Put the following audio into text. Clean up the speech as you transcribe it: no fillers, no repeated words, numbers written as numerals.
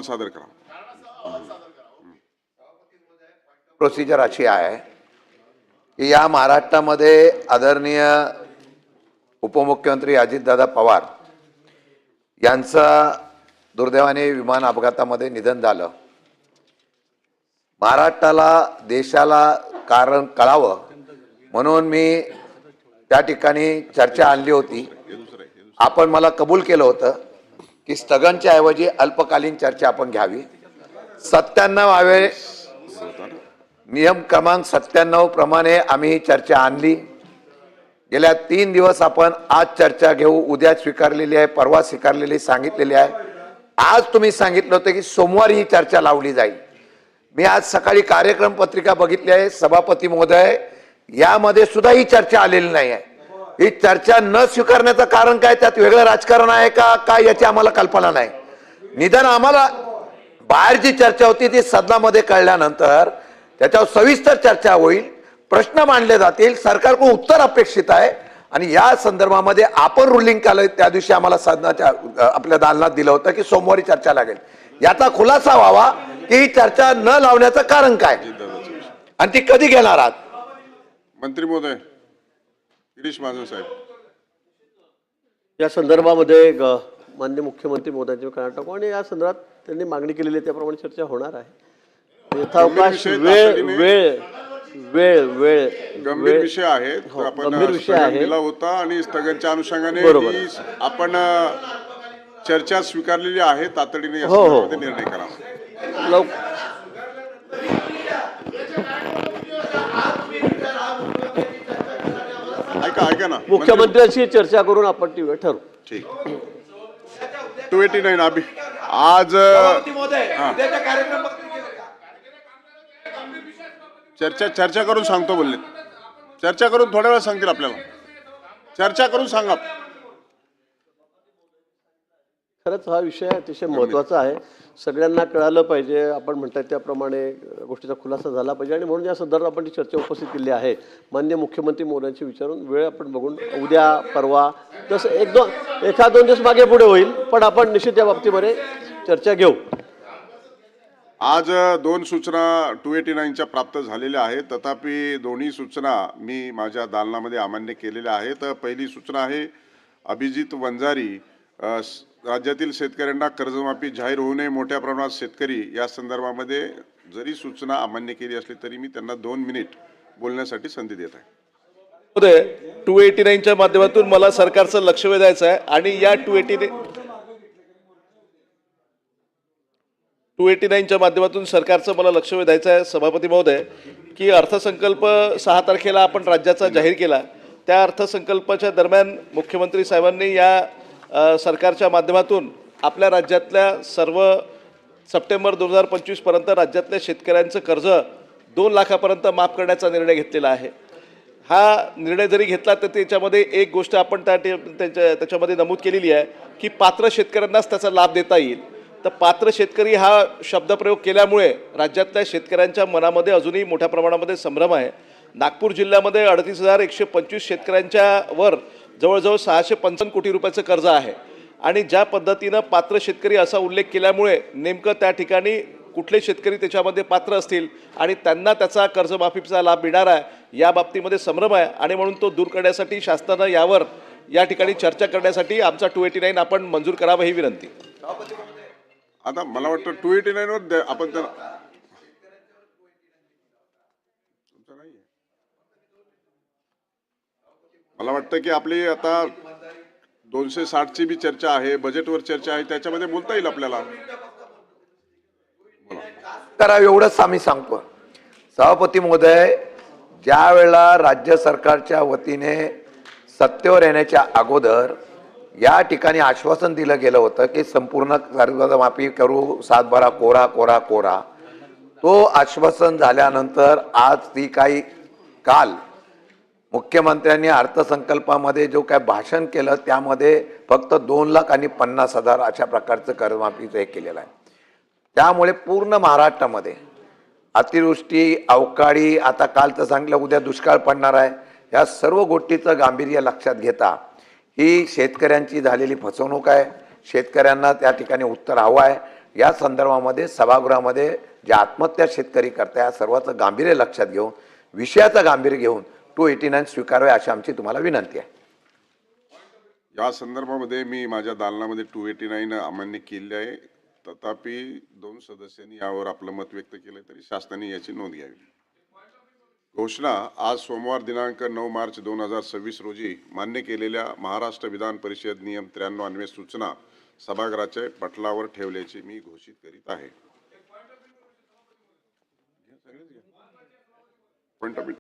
सादर करा. प्रोसिजर अशी आहे की या महाराष्ट्रामध्ये आदरणीय उपमुख्यमंत्री अजितदादा पवार यांचा दुर्दैवाने विमान अपघातामध्ये निधन झालं. महाराष्ट्राला देशाला कारण कळावं म्हणून मी त्या ठिकाणी चर्चा आणली होती. आपण मला कबूल केलं होतं की स्थगनच्या ऐवजी अल्पकालीन चर्चा आपण घ्यावी. 97 नियम क्रमांक 97 प्रमाणे आम्ही ही चर्चा आणली. गेल्या 3 दिवस आपण आज चर्चा घेऊ, उद्या स्वीकारलेली आहे, परवा स्वीकारलेली सांगितलेली आहे. आज तुम्ही सांगितलं होतं की सोमवारी ही चर्चा लावली जाईल. मी आज सकाळी कार्यक्रम पत्रिका बघितली आहे. सभापती महोदय, यामध्ये सुद्धा ही चर्चा आलेली नाही आहे. ही चर्चा न स्वीकारण्याचं कारण काय? त्यात वेगळं राजकारण आहे का काय याची आम्हाला कल्पना नाही. निदान आम्हाला बाहेर जी चर्चा होती ती सदनामध्ये कळल्यानंतर त्याच्यावर सविस्तर चर्चा होईल, प्रश्न मांडले जातील, सरकारकडून उत्तर अपेक्षित आहे आणि या संदर्भामध्ये आपण रुलिंग केलं त्या दिवशी आम्हाला सदनाच्या आपल्या दालनात दिलं होतं की सोमवारी चर्चा लागेल. याचा खुलासा व्हावा की ही चर्चा न लावण्याचं कारण काय आणि ती कधी घेणार आहात. मंत्री महोदय गिरीश महाजन साहेब, या संदर्भामध्ये माननीय मुख्यमंत्री महोदयांचे कर्नाटक आणि या संदर्भात त्यांनी मागणी केलेली आहे त्याप्रमाणे चर्चा होणार आहे. यथावकाश वेळ वेळ वेळ वेळ गंभीर विषय आहे. आपण गंभीर विषय आहे दिला होता आणि स्थगनच्या अनुषंगाने आपण चर्चा स्वीकारलेली आहे. तातडीने या संदर्भात निर्णय करा. ऐका ना, मुख्यमंत्र्यांशी चर्चा करून आपण ती वेळ ठरवू. ठीक. 289 अभि आज चर्चा करून सांगतो बोलले. चर्चा करून थोड्या वेळा सांगतील आपल्याला. चर्चा करून सांगा. खरंच हा विषय अतिशय महत्त्वाचा आहे. सगळ्यांना कळालं पाहिजे. आपण म्हणताय त्याप्रमाणे गोष्टीचा खुलासा झाला पाहिजे आणि म्हणून या संदर्भात आपण ती चर्चा उपस्थित केली आहे. माननीय मुख्यमंत्री महोदयांशी विचारून वेळ आपण बघून उद्या परवा तसं एखाद 2 दिवस मागे पुढे होईल, पण आपण निश्चित या बाबतीमध्ये चर्चा घेऊ. आज 2 सूचना 289च्या प्राप्त झालेल्या आहेत. तथापि दोन्ही सूचना मी माझ्या दालनामध्ये अमान्य केलेल्या आहेत. पहिली सूचना आहे अभिजित वंजारी, राज्यातील शेतकऱ्यांना कर्जमाफी जाहीर होऊ नये, मोठ्या प्रमाणात शेतकरी, या संदर्भामध्ये जरी सूचना अमान्य केली असली तरी मी त्यांना 2 मिनिट बोलण्यासाठी संधी देत आहे. 289च्या माध्यमातून मला सरकारचं लक्ष वेधायचं आहे आणि या 289च्या माध्यमातून सरकारचं मला लक्ष वेधायचं आहे सभापती महोदय की अर्थसंकल्प 6 तारखेला आपण राज्याचा जाहीर केला. त्या अर्थसंकल्पाच्या दरम्यान मुख्यमंत्री साहेबांनी या सरकारच्या माध्यमातून आपल्या राज्यातल्या सर्व सप्टेंबर 2025 पर्यंत राज्यातल्या शेतकऱ्यांचं कर्ज 2 लाखापर्यंत माफ करण्याचा निर्णय घेतलेला आहे. हा निर्णय जरी घेतला तर त्याच्यामध्ये एक गोष्ट आपण त्याच्यामध्ये नमूद केलेली आहे की पात्र शेतकऱ्यांनाच त्याचा लाभ देता येईल. तर पात्र शेतकरी हा शब्दप्रयोग केल्यामुळे राज्यातल्या शेतकऱ्यांच्या मनामध्ये अजूनही मोठ्या प्रमाणामध्ये संभ्रम आहे. नागपूर जिल्ह्यामध्ये 38,125 शेतकऱ्यांच्या वर जवळजवळ 655 कोटी रुपयाचं कर्ज आहे आणि ज्या पद्धतीनं पात्र शेतकरी असा उल्लेख केल्यामुळे नेमकं त्या ठिकाणी कुठले शेतकरी त्याच्यामध्ये पात्र असतील आणि त्यांना त्याचा कर्जमाफीचा लाभ मिळणार आहे या बाबतीमध्ये संभ्रम आहे आणि म्हणून तो दूर करण्यासाठी शासनानं यावर या ठिकाणी चर्चा करण्यासाठी आमचा 289 आपण मंजूर करावा ही विनंती. आता मला वाटतं 289 वर आपण मला वाटतं की आपली आता 260ची बी चर्चा आहे, बजेटवर चर्चा आहे, त्याच्यामध्ये बोलता येईल आपल्याला. करा एवढंच आम्ही सांगतो. सभापती महोदय, ज्या वेळेला राज्य सरकारच्या वतीने सत्तेवर येण्याच्या अगोदर या ठिकाणी आश्वासन दिलं गेलं होतं की संपूर्ण कर्जमाफी करू, सातबारा कोरा कोरा कोरा. तो आश्वासन झाल्यानंतर आज ती काही काल मुख्यमंत्र्यांनी अर्थसंकल्पामध्ये जो काय भाषण केलं त्यामध्ये फक्त 2,50,000 अशा प्रकारचं कर्जमाफीचं हे केलेलं आहे. त्यामुळे पूर्ण महाराष्ट्रामध्ये अतिवृष्टी, अवकाळी, आता काल तर सांगितलं उद्या दुष्काळ पडणार आहे, या सर्व गोष्टीचं गांभीर्य लक्षात घेता ही शेतकऱ्यांची झालेली फसवणूक आहे. शेतकऱ्यांना त्या ठिकाणी उत्तर हवं आहे. या संदर्भामध्ये सभागृहामध्ये जे आत्महत्या शेतकरी करताय या सर्वाचं गांभीर्य लक्षात घेऊन विषयाचं गांभीर्य घेऊन 289 स्वीकारावे अशी आमची तुम्हाला विनंती आहे. या संदर्भामध्ये मी माझ्या दालनामध्ये 289 अमान्य केले आहे. तथापि 2 सदस्यांनी यावर आपलं मत व्यक्त केलं तरी शासनाने याची नोंद घ्यावी. घोषणा. आज सोमवार दिनांक 9 मार्च 2026 रोजी मान्य केलेल्या महाराष्ट्र विधान परिषद नियम 93 अन्वये सूचना सभागृहाच्या पटलावर ठेवल्याची मी घोषित करीत आहे. Point of